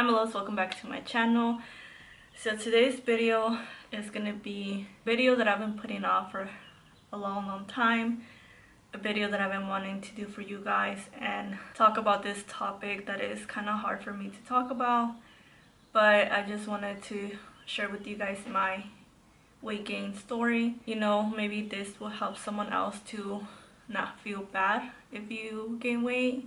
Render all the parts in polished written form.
Hi Melos, welcome back to my channel. So today's video is gonna be a video that I've been putting off for a long time. A video that I've been wanting to do for you guys and talk about this topic that is kind of hard for me to talk about. But I just wanted to share with you guys my weight gain story. You know, maybe this will help someone else to not feel bad if you gain weight.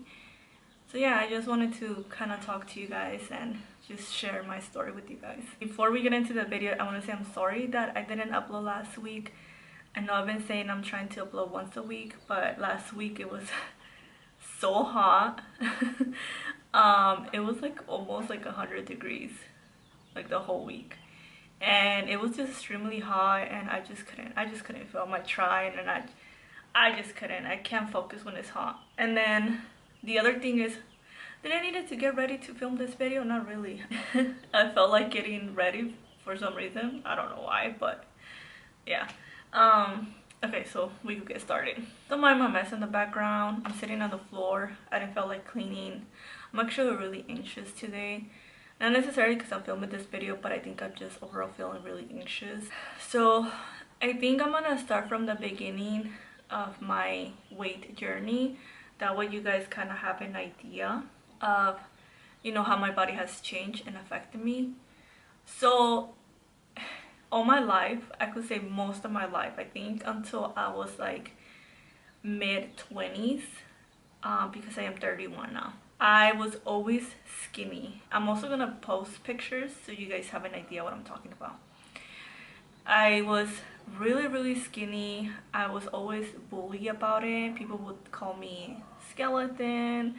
So yeah, I just wanted to kind of talk to you guys and just share my story with you guys. Before we get into the video, I want to say I'm sorry that I didn't upload last week. I know I've been saying I'm trying to upload once a week, but last week it was so hot. It was like almost like 100 degrees like the whole week. And it was just extremely hot and I just couldn't feel my trying, and I just couldn't. I can't focus when it's hot. And then the other thing is, did I needed to get ready to film this video? Not really. I felt like getting ready for some reason. I don't know why, but yeah. Okay, so we could get started. Don't mind my mess in the background. I'm sitting on the floor. I didn't feel like cleaning. I'm actually really anxious today. Not necessarily because I'm filming this video, but I think I'm just overall feeling really anxious. So I think I'm gonna start from the beginning of my weight journey. That way you guys kind of have an idea of, you know, how my body has changed and affected me. So all my life, I could say most of my life, I think until I was like mid-20s, because I am 31 now, I was always skinny. I'm also gonna post pictures so you guys have an idea what I'm talking about. I was really skinny. I was always bullied about it. People would call me skeleton.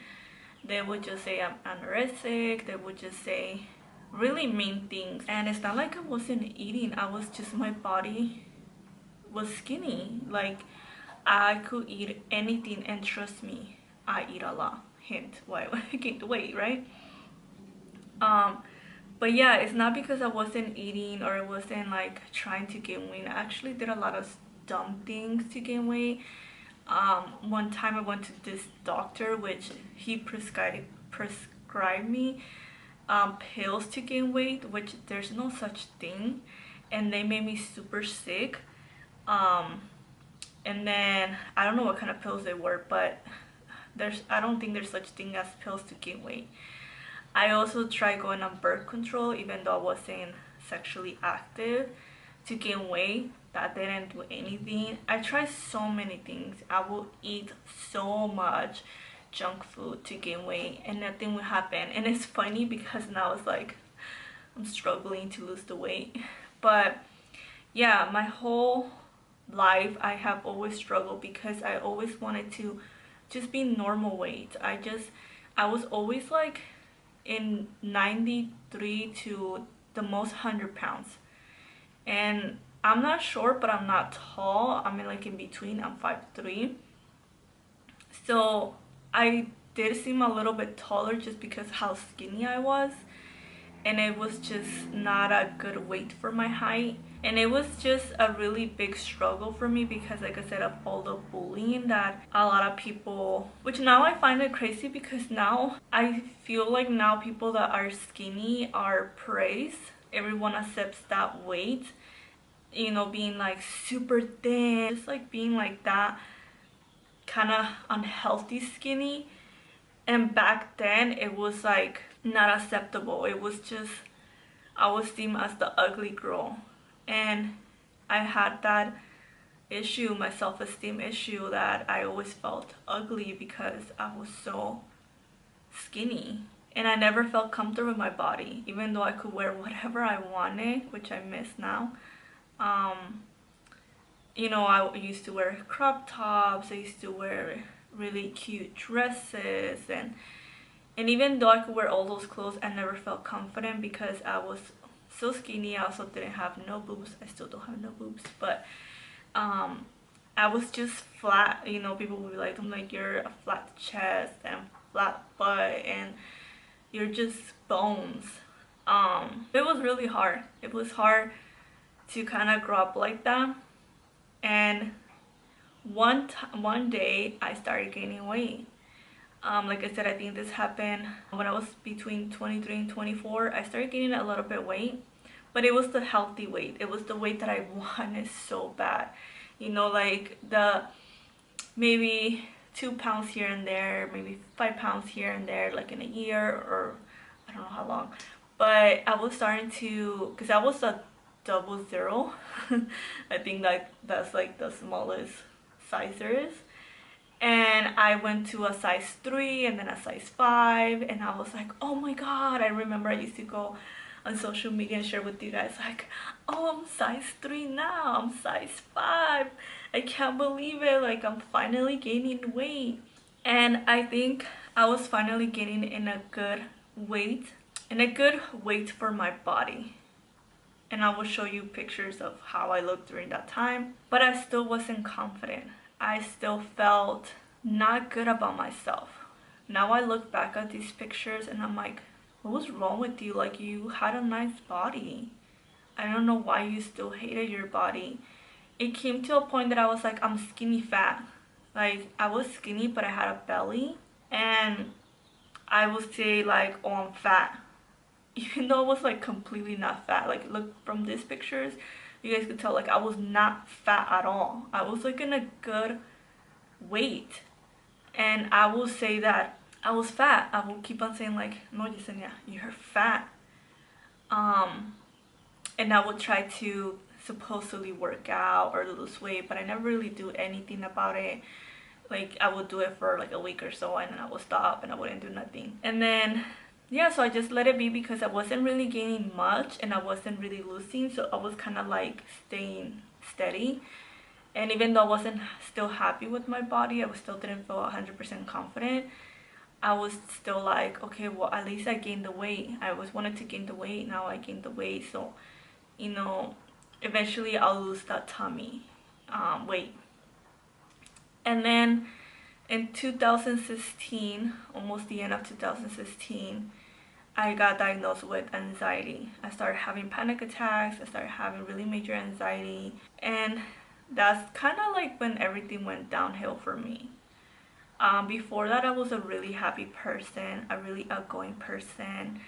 They would just say I'm anorexic. They would just say really mean things. And it's not like I wasn't eating. I was just, my body was skinny. Like I could eat anything, and trust me, I eat a lot. Hint why I gained weight, right? But yeah, it's not because I wasn't eating or I wasn't like trying to gain weight. I actually did a lot of dumb things to gain weight. One time I went to this doctor, which he prescribed me pills to gain weight, which there's no such thing, and they made me super sick. And then I don't know what kind of pills they were, but I don't think there's such thing as pills to gain weight. I also tried going on birth control even though I wasn't sexually active to gain weight. That didn't do anything. I tried so many things. I will eat so much junk food to gain weight and nothing would happen. And it's funny because now it's like I'm struggling to lose the weight. But yeah, my whole life I have always struggled because I always wanted to just be normal weight. I was always like in 93 to the most 100 pounds, and I'm not short but I'm not tall. I'm like in between. I'm 5'3", so I did seem a little bit taller just because how skinny I was, and it was just not a good weight for my height. And it was just a really big struggle for me because, like I said, of all the bullying that a lot of people, which now I find it crazy because now I feel like now people that are skinny are praised. Everyone accepts that weight, you know, being like super thin, just like being like that kind of unhealthy skinny. And back then it was like not acceptable. It was just, I was seen as the ugly girl, and I had that issue, my self-esteem issue, that I always felt ugly because I was so skinny and I never felt comfortable with my body, even though I could wear whatever I wanted, which I miss now. You know, I used to wear crop tops, I used to wear really cute dresses, and even though I could wear all those clothes, I never felt confident because I was so skinny. I also didn't have no boobs. I still don't have no boobs, but I was just flat. You know, people would be like, I'm like, you're a flat chest and flat butt and you're just bones. It was really hard. It was hard to kind of grow up like that. And one day I started gaining weight. Like I said, I think this happened when I was between 23 and 24. I started gaining a little bit weight, but it was the healthy weight. It was the weight that I wanted so bad. You know, like the maybe 2 pounds here and there, maybe 5 pounds here and there, like in a year, or I don't know how long. But I was starting to, because I was a 00. I think like that's like the smallest size there is. And I went to a size 3 and then a size 5, and I was like, oh my god. I remember I used to go on social media and share with you guys like, oh, I'm size 3 now, I'm size 5, I can't believe it, like I'm finally gaining weight. And I think I was finally getting in a good weight, for my body. And I will show you pictures of how I looked during that time, but I still wasn't confident. I still felt not good about myself. Now I look back at these pictures and I'm like, what was wrong with you? Like, you had a nice body. I don't know why you still hated your body. It came to a point that I was like, I'm skinny fat. Like, I was skinny, but I had a belly. And I would say like, oh, I'm fat. Even though I was like completely not fat. Like, look from these pictures, you guys could tell like I was not fat at all. I was like in a good weight. And I will say that I was fat. I will keep on saying like, no, Yesenia, you're fat. And I would try to supposedly work out or lose weight, but I never really do anything about it. Like, I would do it for like a week or so and then I would stop and I wouldn't do nothing. And then yeah, so I just let it be because I wasn't really gaining much and I wasn't really losing, so I was kind of like staying steady. And even though I wasn't still happy with my body, I still didn't feel 100% confident. I was still like, okay, well, at least I gained the weight. I always wanted to gain the weight. Now I gained the weight, so you know, eventually I'll lose that tummy weight. And then in 2016, almost the end of 2016, I got diagnosed with anxiety. I started having panic attacks. I started having really major anxiety. And that's kind of like when everything went downhill for me. Before that, I was a really happy person, a really outgoing person.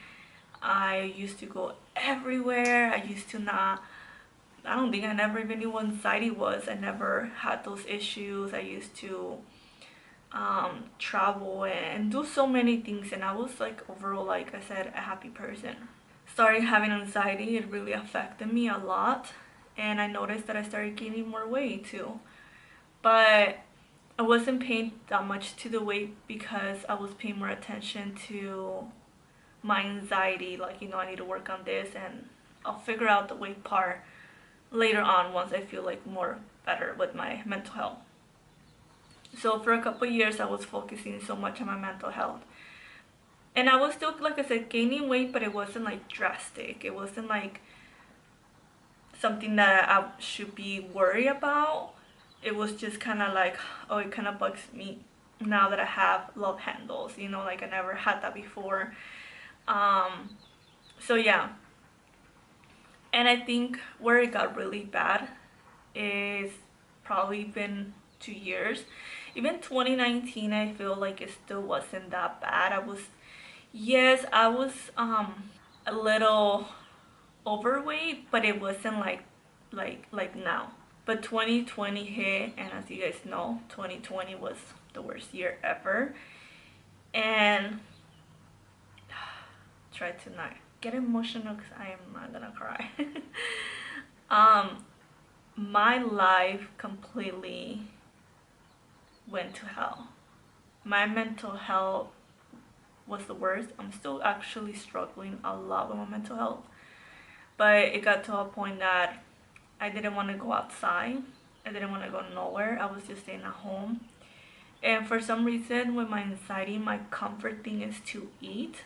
I used to go everywhere. I used to not, I don't think I never even knew what anxiety was. I never had those issues. I used to travel and do so many things, and I was like overall, like I said, a happy person. Started having anxiety, it really affected me a lot, and I noticed that I started gaining more weight too. But I wasn't paying that much to the weight because I was paying more attention to my anxiety. Like, you know, I need to work on this and I'll figure out the weight part later on once I feel like more better with my mental health. So for a couple years I was focusing so much on my mental health. And I was still, like I said, gaining weight, but it wasn't like drastic. It wasn't like something that I should be worried about. It was just kind of like, oh, it kind of bugs me now that I have love handles, you know, like I never had that before. So yeah. And I think where it got really bad is probably been 2 years. Even 2019, I feel like it still wasn't that bad. Yes, I was a little overweight, but it wasn't like now. But 2020 hit, and as you guys know, 2020 was the worst year ever. And try to not get emotional because I am not gonna cry. My life completely went to hell. My mental health was the worst. I'm still actually struggling a lot with my mental health, but it got to a point that I didn't want to go outside. I didn't want to go nowhere. I was just staying at home. And for some reason, with my anxiety, my comfort thing is to eat.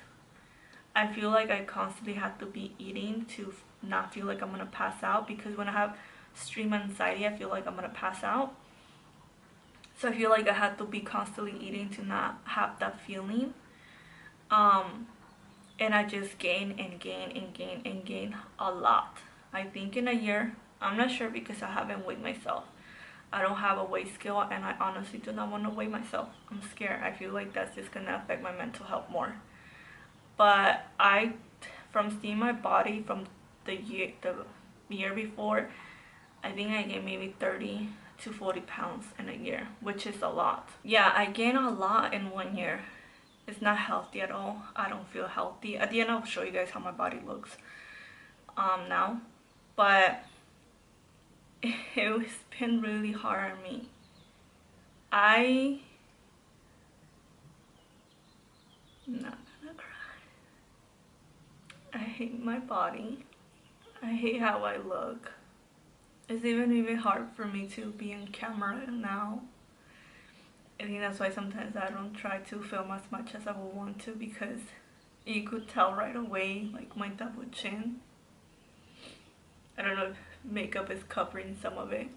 I feel like I constantly have to be eating to not feel like I'm gonna pass out, because when I have extreme anxiety, I feel like I'm gonna pass out. So I feel like I had to be constantly eating to not have that feeling. And I just gain and gain and gain and gain a lot. I think in a year, I'm not sure because I haven't weighed myself. I don't have a weight scale, and I honestly do not want to weigh myself. I'm scared. I feel like that's just gonna affect my mental health more. But from seeing my body from the year before, I think I gained maybe 30 to 40 pounds in a year, which is a lot. Yeah, I gained a lot in 1 year. It's not healthy at all. I don't feel healthy. At the end, I'll show you guys how my body looks now. But it's been really hard on me. I'm not gonna cry. I hate my body. I hate how I look. It's even hard for me to be on camera now. I think that's why sometimes I don't try to film as much as I would want to, because you could tell right away, like my double chin. I don't know if makeup is covering some of it.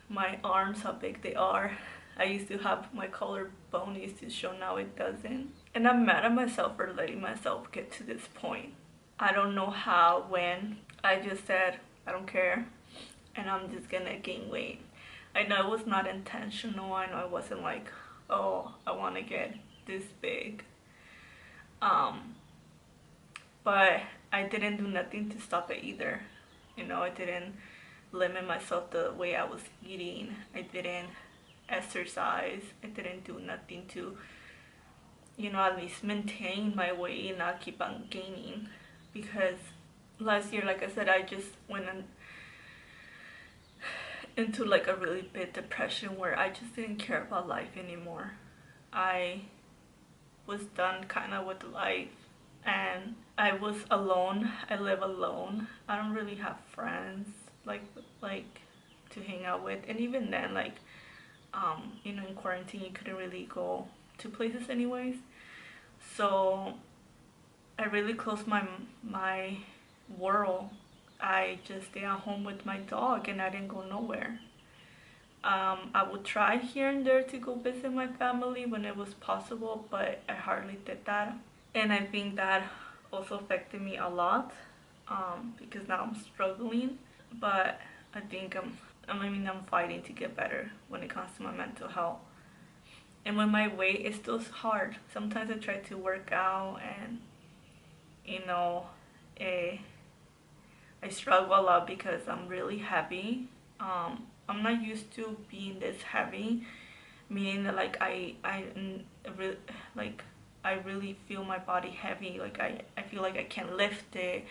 My arms, how big they are. I used to have my collarbone used to show, now it doesn't. And I'm mad at myself for letting myself get to this point. I don't know how, when. I just said, I don't care, and I'm just gonna gain weight. I know it was not intentional. I know it wasn't like, oh, I want to get this big. But I didn't do nothing to stop it either. You know, I didn't limit myself the way I was eating. I didn't exercise. I didn't do nothing to, you know, at least maintain my weight and not keep on gaining. Because last year, like I said, I just went into like a really big depression where I just didn't care about life anymore. I was done kind of with life, and I was alone. I live alone. I don't really have friends like to hang out with, and even then, like you know, in quarantine you couldn't really go to places anyways. So I really closed my world. I just stay at home with my dog, and I didn't go nowhere. I would try here and there to go visit my family when it was possible, but I hardly did that. And I think that also affected me a lot, because now I'm struggling. But I think I'm fighting to get better when it comes to my mental health. And when my weight is still hard, sometimes I try to work out, and you know, I struggle a lot because I'm really heavy. I'm not used to being this heavy, meaning that like really, like I really feel my body heavy. Like I feel like I can't lift it.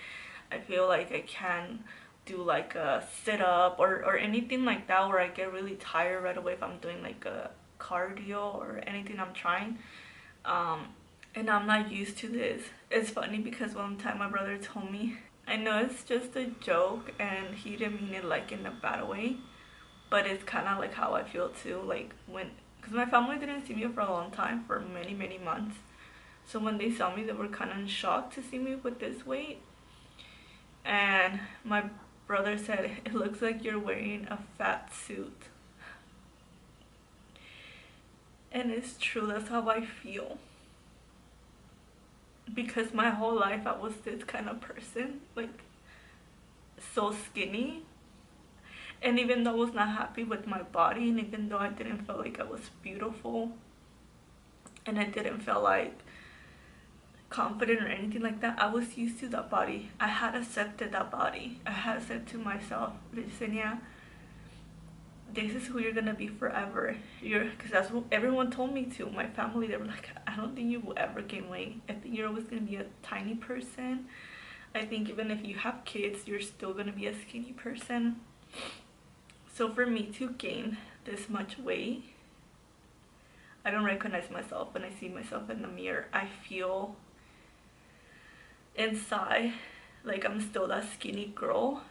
I feel like I can't do like a sit up or anything like that, where I get really tired right away if I'm doing like a cardio or anything I'm trying. And I'm not used to this. It's funny because one time my brother told me, I know it's just a joke and he didn't mean it like in a bad way, but it's kind of like how I feel too, like when, because my family didn't see me for a long time, for many months. So when they saw me, they were kind of in shock to see me with this weight. And my brother said, it looks like you're wearing a fat suit. And it's true, that's how I feel. Because my whole life I was this kind of person, like so skinny. And even though I was not happy with my body, and even though I didn't feel like I was beautiful, and I didn't feel like confident or anything like that, I was used to that body. I had accepted that body. I had said to myself, Yesenia, this is who you're gonna be forever. Because that's what everyone told me to. My family, they were like, I don't think you will ever gain weight. I think you're always gonna be a tiny person. I think even if you have kids, you're still gonna be a skinny person. So for me to gain this much weight, I don't recognize myself when I see myself in the mirror. I feel inside like I'm still that skinny girl,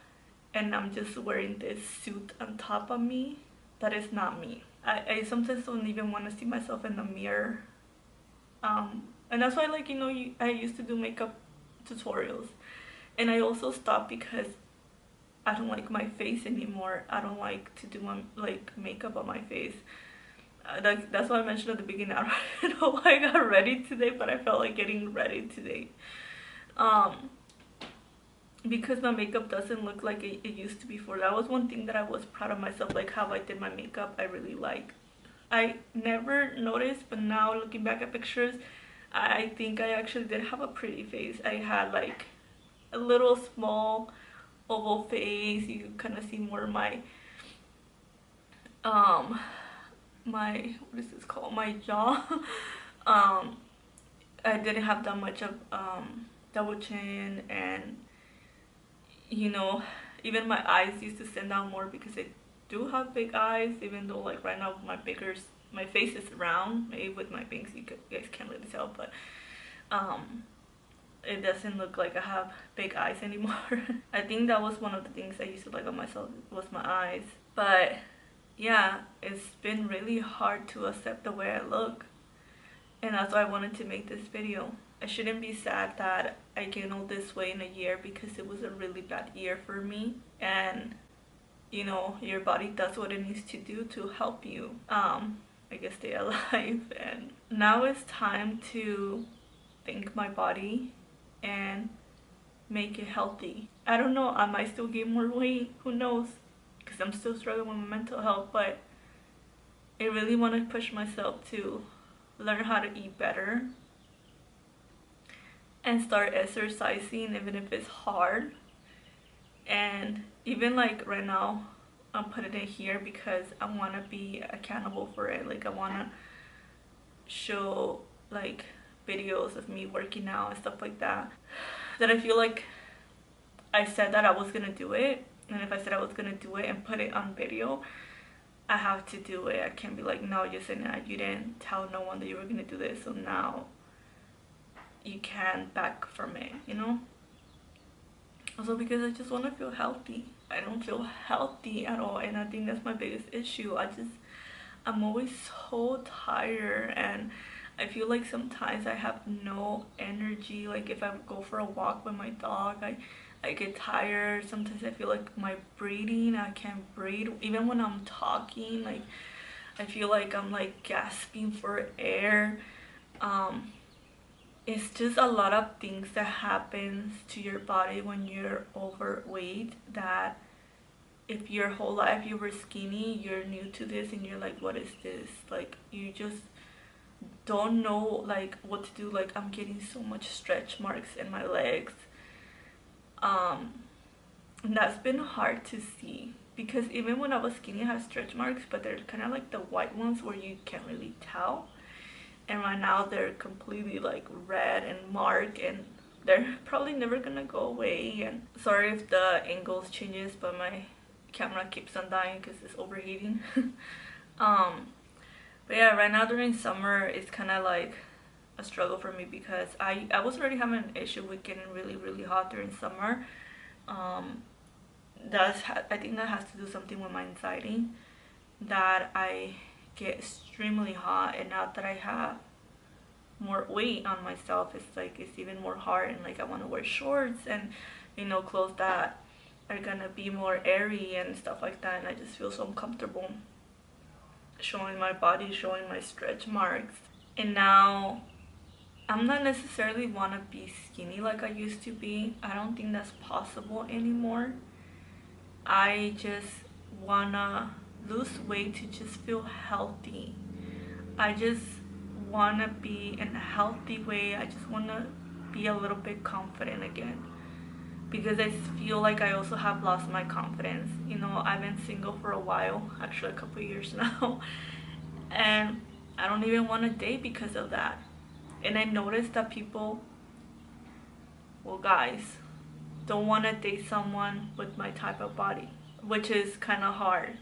and I'm just wearing this suit on top of me that is not me. I sometimes don't even want to see myself in the mirror. And that's why, like, you know, I used to do makeup tutorials, and I also stopped because I don't like my face anymore. I don't like to do my makeup on my face. That's why I mentioned at the beginning, I don't know why I got ready today, but I felt like getting ready today. because my makeup doesn't look like it used to before. That was one thing that I was proud of myself, like how I did my makeup. I really like. I never noticed, but now looking back at pictures, I think I actually did have a pretty face. I had like a little small oval face. You kind of see more of my um my, what is this called, my jaw. I didn't have that much of double chin, and you know, even my eyes used to stand out more because I do have big eyes, even though like right now my face is round. Maybe with my bangs you guys can't really tell, but it doesn't look like I have big eyes anymore. I think that was one of the things I used to like on myself, was my eyes. But yeah, it's been really hard to accept the way I look, and that's why I wanted to make this video. I shouldn't be sad that I gained all this weight in a year, because it was a really bad year for me. And you know, your body does what it needs to do to help you I guess stay alive. And now it's time to thank my body and make it healthy. I don't know, I might still gain more weight, who knows, because I'm still struggling with my mental health, but I really want to push myself to learn how to eat better and start exercising, even if it's hard. And even like right now, I'm putting it here because I want to be accountable for it. Like I want to show like videos of me working out and stuff like that, that I feel like I said that I was gonna do it, and if I said I was gonna do it and put it on video, I have to do it. I can't be like, no, Yesenia, you didn't tell no one that you were gonna do this, so now you can't back from it, you know? Also because I just want to feel healthy. I don't feel healthy at all, and I think that's my biggest issue. I'm always so tired, and I feel like sometimes I have no energy. Like if I go for a walk with my dog, I get tired. Sometimes I feel like my breathing, I can't breathe. Even when I'm talking, like I feel like I'm like gasping for air. It's just a lot of things that happens to your body when you're overweight, that if your whole life you were skinny, you're new to this and you're like, what is this? Like you just don't know like what to do. Like I'm getting so much stretch marks in my legs. And that's been hard to see, because even when I was skinny I had stretch marks, but they're kind of like the white ones where you can't really tell. And right now they're completely like red and marked, and they're probably never gonna go away. And sorry if the angles changes, but my camera keeps on dying because it's overheating. But yeah, right now during summer it's kind of like a struggle for me, because I was already having an issue with getting really hot during summer. I think that has to do something with my anxiety, that I get extremely hot, and now that I have more weight on myself, it's like it's even more hard, and like I want to wear shorts and, you know, clothes that are gonna be more airy and stuff like that, and I just feel so uncomfortable showing my body, showing my stretch marks. And now I'm not necessarily want to be skinny like I used to be. I don't think that's possible anymore. I just wanna lose weight to just feel healthy. I just want to be in a healthy way. I just want to be a little bit confident again, because I feel like I also have lost my confidence. You know, I've been single for a while, actually a couple years now, and I don't even want to date because of that. And I noticed that people, well, guys, don't want to date someone with my type of body, which is kind of hard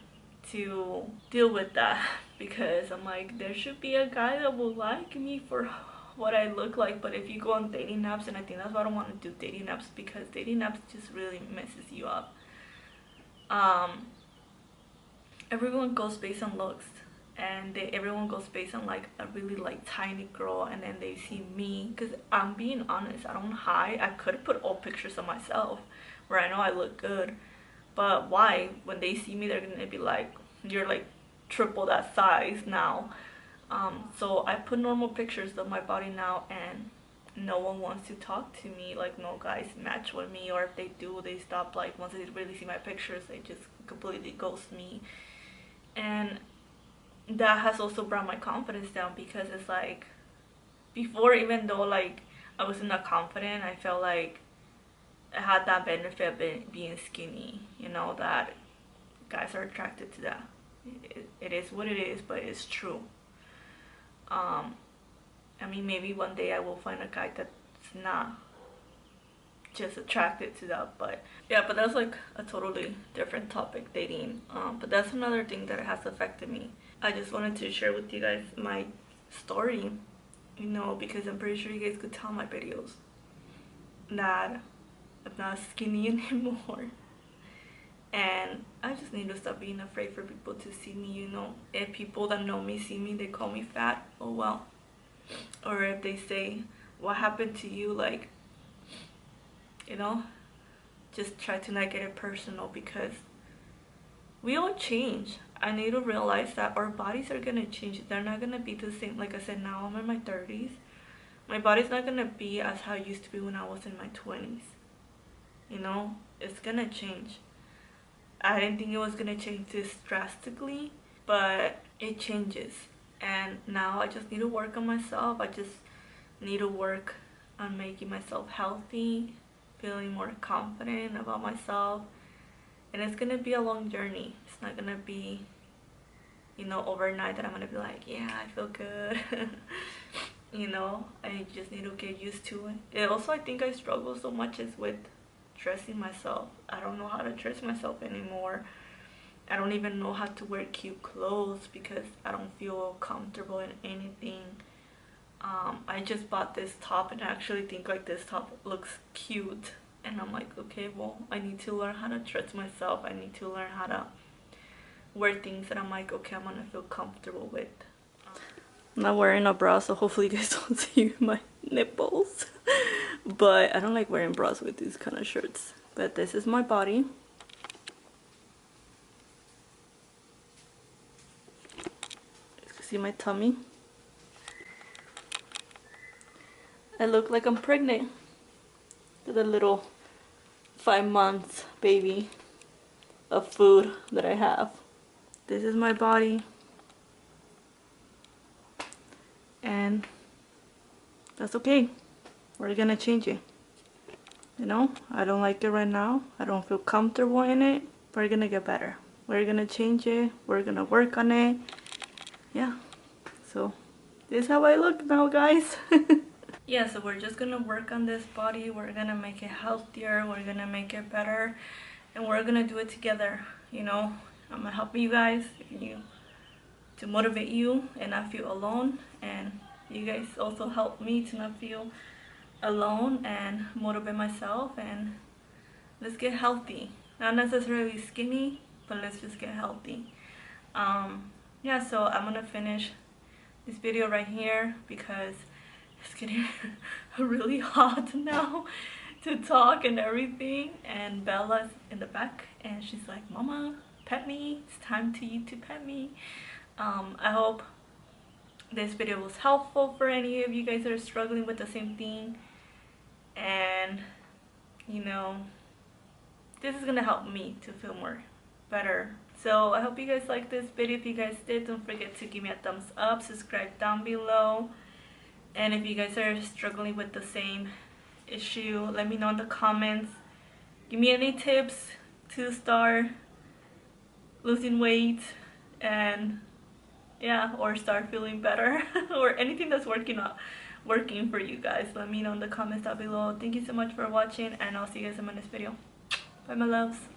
to deal with that, because I'm like, there should be a guy that will like me for what I look like. But if you go on dating apps, and I think that's why I don't want to do dating apps, because dating apps just really messes you up. Everyone goes based on looks, and everyone goes based on like a really like tiny girl, and then they see me, because I'm being honest, I don't hide. I could put old pictures of myself where I know I look good, but why? When they see me, they're gonna be like, you're like triple that size now. So I put normal pictures of my body now, and no one wants to talk to me, like no guys match with me, or if they do, they stop, like once they really see my pictures they just completely ghost me. And that has also brought my confidence down, because it's like before, even though like I wasn't that confident, I felt like I had that benefit of being skinny, you know, that guys are attracted to that. It is what it is, but it's true. um I mean, maybe one day I will find a guy that's not just attracted to that, but yeah, but that's like a totally different topic, dating. But that's another thing that has affected me. I just wanted to share with you guys my story, you know, because I'm pretty sure you guys could tell my videos that I'm not skinny anymore. And I just need to stop being afraid for people to see me, you know. If people that know me see me, they call me fat, oh well. Or if they say, what happened to you, like, you know, just try to not get it personal, because we all change. I need to realize that our bodies are gonna change. They're not gonna be the same. Like I said, now I'm in my 30s. My body's not gonna be as how it used to be when I was in my 20s. You know, it's gonna change. I didn't think it was gonna change this drastically, but it changes. And now I just need to work on myself. I just need to work on making myself healthy, feeling more confident about myself. And it's gonna be a long journey. It's not gonna be, you know, overnight that I'm gonna be like, yeah, I feel good. You know, I just need to get used to it. And also, I think I struggle so much is with dressing myself. I don't know how to dress myself anymore. I don't even know how to wear cute clothes because I don't feel comfortable in anything. I just bought this top and I actually think like this top looks cute, and I'm like, okay, well, I need to learn how to dress myself. I need to learn how to wear things that I'm like, okay, I'm gonna feel comfortable with. I'm not wearing a bra, so hopefully you guys don't see my nipples. But I don't like wearing bras with these kind of shirts. But this is my body. You can see my tummy. I look like I'm pregnant with a little 5 month baby of food that I have. This is my body. And that's okay. We're gonna change it. You know, I don't like it right now. I don't feel comfortable in it. We're gonna get better. We're gonna change it. We're gonna work on it. Yeah. So this is how I look now, guys. Yeah, so we're just gonna work on this body. We're gonna make it healthier. We're gonna make it better. And we're gonna do it together. You know, I'm gonna help you guys, to motivate you and not feel alone. And you guys also help me to not feel alone and motivate myself. And let's get healthy. Not necessarily skinny, but let's just get healthy. Yeah, so I'm gonna finish this video right here because it's getting really hot now to talk and everything. And Bella's in the back and she's like, Mama, pet me. It's time to you to pet me. I hope this video was helpful for any of you guys that are struggling with the same thing. And you know, this is gonna help me to feel more better. So I hope you guys liked this video. If you guys did, don't forget to give me a thumbs up, subscribe down below. And if you guys are struggling with the same issue, let me know in the comments. Give me any tips to start losing weight, and yeah, or start feeling better or anything that's working for you guys. Let me know in the comments down below. Thank you so much for watching, and I'll see you guys in my next video. Bye, my loves.